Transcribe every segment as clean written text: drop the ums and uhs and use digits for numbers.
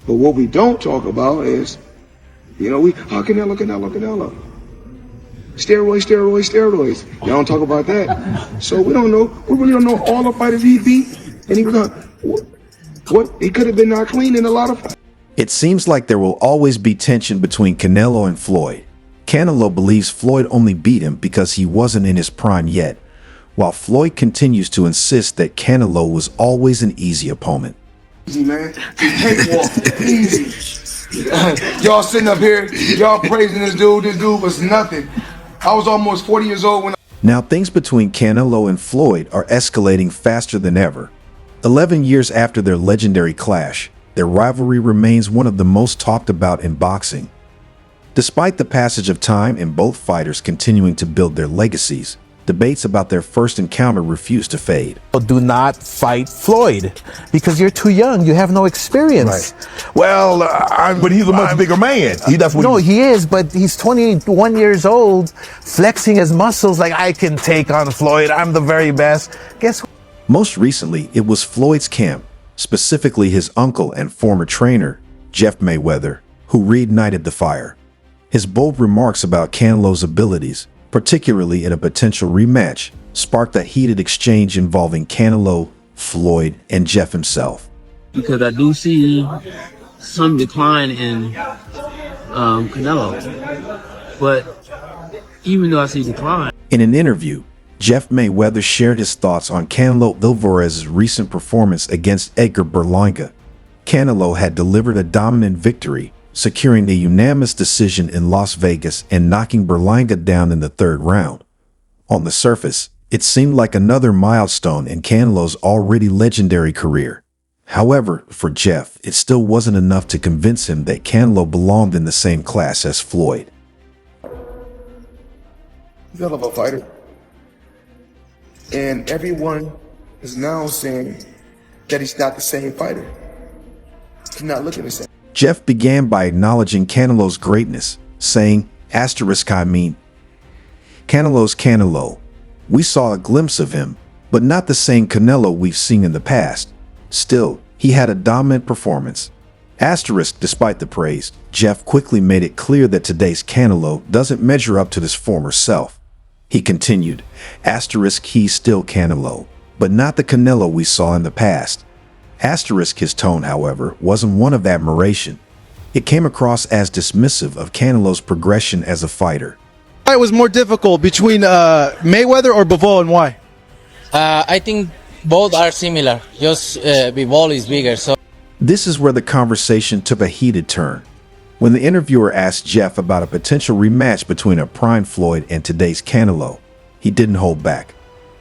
But what we don't talk about is, Canelo. Steroids. Y'all don't talk about that. So we don't know. We really don't know all the fighters he beat. And he was on what he could have been not clean in a lot of fights. It seems like there will always be tension between Canelo and Floyd. Canelo believes Floyd only beat him because he wasn't in his prime yet, while Floyd continues to insist that Canelo was always an easy opponent. Easy, man. Cakewalk. Easy. Y'all sitting up here, y'all praising this dude. This dude was nothing. I was almost 40 years old when Now things between Canelo and Floyd are escalating faster than ever. 11 years after their legendary clash, their rivalry remains one of the most talked about in boxing. Despite the passage of time and both fighters continuing to build their legacies, debates about their first encounter refuse to fade. Do not fight Floyd because you're too young. You have no experience. Right. Well, but he's a much bigger man. He is, but he's 21 years old, flexing his muscles like I can take on Floyd. I'm the very best. Guess what? Most recently, it was Floyd's camp, specifically his uncle and former trainer, Jeff Mayweather, who reignited the fire. His bold remarks about Canelo's abilities, particularly in a potential rematch, sparked a heated exchange involving Canelo, Floyd, and Jeff himself. Because I do see some decline in Canelo, but even though I see decline. In an interview, Jeff Mayweather shared his thoughts on Canelo Alvarez's recent performance against Edgar Berlanga. Canelo had delivered a dominant victory, securing a unanimous decision in Las Vegas and knocking Berlanga down in the third round. On the surface, it seemed like another milestone in Canelo's already legendary career. However, for Jeff, it still wasn't enough to convince him that Canelo belonged in the same class as Floyd. He's a hell of a fighter. And everyone is now saying that he's not the same fighter. He's not looking the same. Jeff began by acknowledging Canelo's greatness, saying, Canelo's Canelo. We saw a glimpse of him, but not the same Canelo we've seen in the past. Still, he had a dominant performance. Despite the praise, Jeff quickly made it clear that today's Canelo doesn't measure up to his former self. He continued, he's still Canelo, but not the Canelo we saw in the past. His tone, however, wasn't one of admiration. It came across as dismissive of Canelo's progression as a fighter. It was more difficult between Mayweather or Bivol, and why? I think both are similar. Just Bivol is bigger. So this is where the conversation took a heated turn. When the interviewer asked Jeff about a potential rematch between a prime Floyd and today's Canelo, he didn't hold back.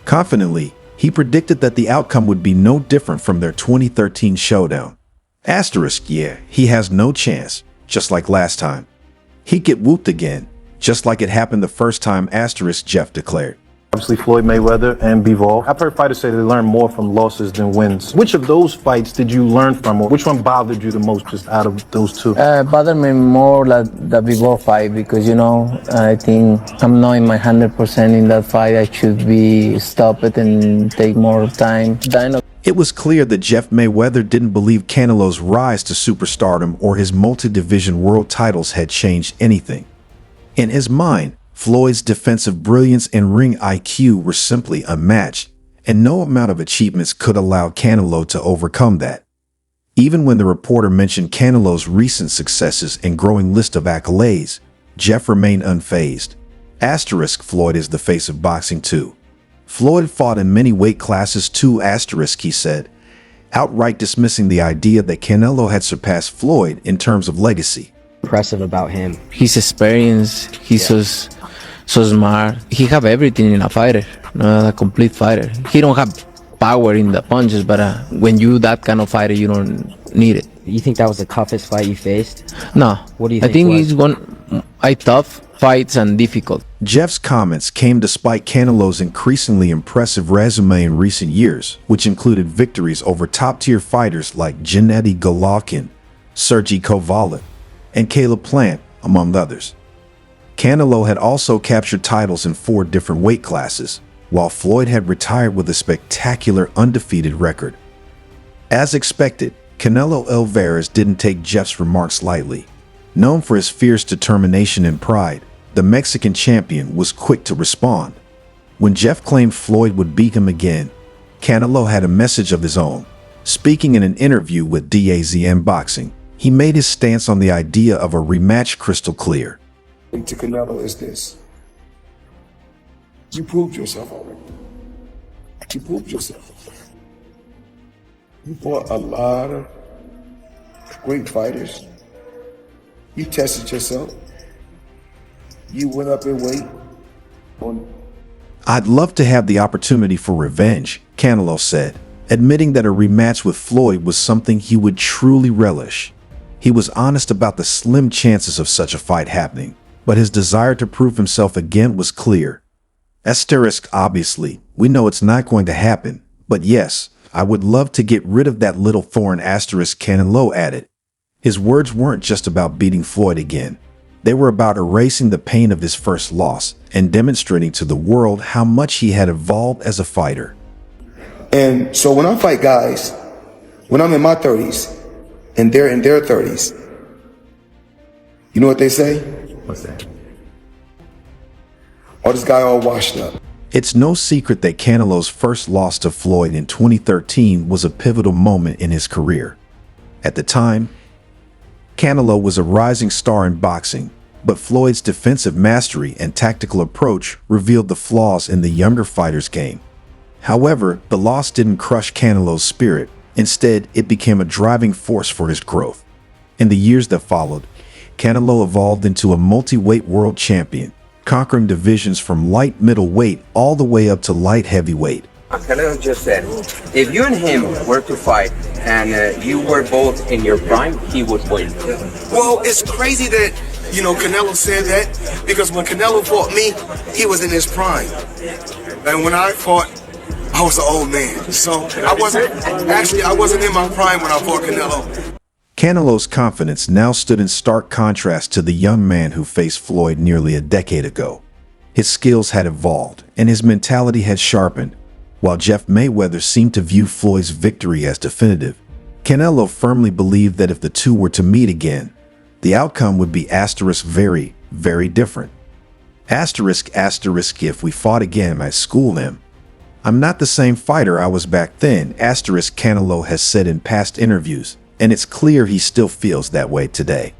Confidently, he predicted that the outcome would be no different from their 2013 showdown. He has no chance, just like last time. He'd get whooped again, just like it happened the first time, Jeff declared. Obviously, Floyd Mayweather and Bivol. I've heard fighters say they learn more from losses than wins. Which of those fights did you learn from, or which one bothered you the most just out of those two? bothered me more like the Bivol fight because, I think I'm not in my 100% in that fight. I should be stopped and take more time. It was clear that Jeff Mayweather didn't believe Canelo's rise to superstardom or his multi-division world titles had changed anything. In his mind, Floyd's defensive brilliance and ring IQ were simply unmatched, and no amount of achievements could allow Canelo to overcome that. Even when the reporter mentioned Canelo's recent successes and growing list of accolades, Jeff remained unfazed. Floyd is the face of boxing too. Floyd fought in many weight classes too, he said, outright dismissing the idea that Canelo had surpassed Floyd in terms of legacy. Impressive about him. His experience, he's so smart. He have everything in a fighter, a complete fighter. He don't have power in the punches, but when you that kind of fighter, you don't need it. You think that was the toughest fight you faced? No. What do you think? I think he's tough fights and difficult. Jeff's comments came despite Canelo's increasingly impressive resume in recent years, which included victories over top-tier fighters like Gennady Golovkin, Sergey Kovalev, and Caleb Plant, among others. Canelo had also captured titles in 4 different weight classes, while Floyd had retired with a spectacular undefeated record. As expected, Canelo Alvarez didn't take Jeff's remarks lightly. Known for his fierce determination and pride, the Mexican champion was quick to respond. When Jeff claimed Floyd would beat him again, Canelo had a message of his own. Speaking in an interview with DAZN Boxing, he made his stance on the idea of a rematch crystal clear. To Canelo is this. You proved yourself already. You proved yourself. You fought a lot of great fighters. You tested yourself. You went up in weight. I'd love to have the opportunity for revenge, Canelo said, admitting that a rematch with Floyd was something he would truly relish. He was honest about the slim chances of such a fight happening, but his desire to prove himself again was clear. Asterisk, obviously, we know it's not going to happen, but yes, I would love to get rid of that little thorn, asterisk, Canelo added. His words weren't just about beating Floyd again. They were about erasing the pain of his first loss and demonstrating to the world how much he had evolved as a fighter. And so when I fight guys, when I'm in my 30s and they're in their 30s, you know what they say? What's that? Oh, this guy all washed up. It's no secret that Canelo's first loss to Floyd in 2013 was a pivotal moment in his career. At the time, Canelo was a rising star in boxing, but Floyd's defensive mastery and tactical approach revealed the flaws in the younger fighter's game. However, the loss didn't crush Canelo's spirit. Instead, it became a driving force for his growth. In the years that followed, Canelo evolved into a multi-weight world champion, conquering divisions from light middleweight all the way up to light heavyweight. Canelo just said, if you and him were to fight and you were both in your prime, he would win. Well, it's crazy that, Canelo said that, because when Canelo fought me, he was in his prime. And when I fought, I was an old man. So I wasn't in my prime when I fought Canelo. Canelo's confidence now stood in stark contrast to the young man who faced Floyd nearly a decade ago. His skills had evolved, and his mentality had sharpened. While Jeff Mayweather seemed to view Floyd's victory as definitive, Canelo firmly believed that if the two were to meet again, the outcome would be very, very different. If we fought again, I'd school him. I'm not the same fighter I was back then, Canelo has said in past interviews, and it's clear he still feels that way today.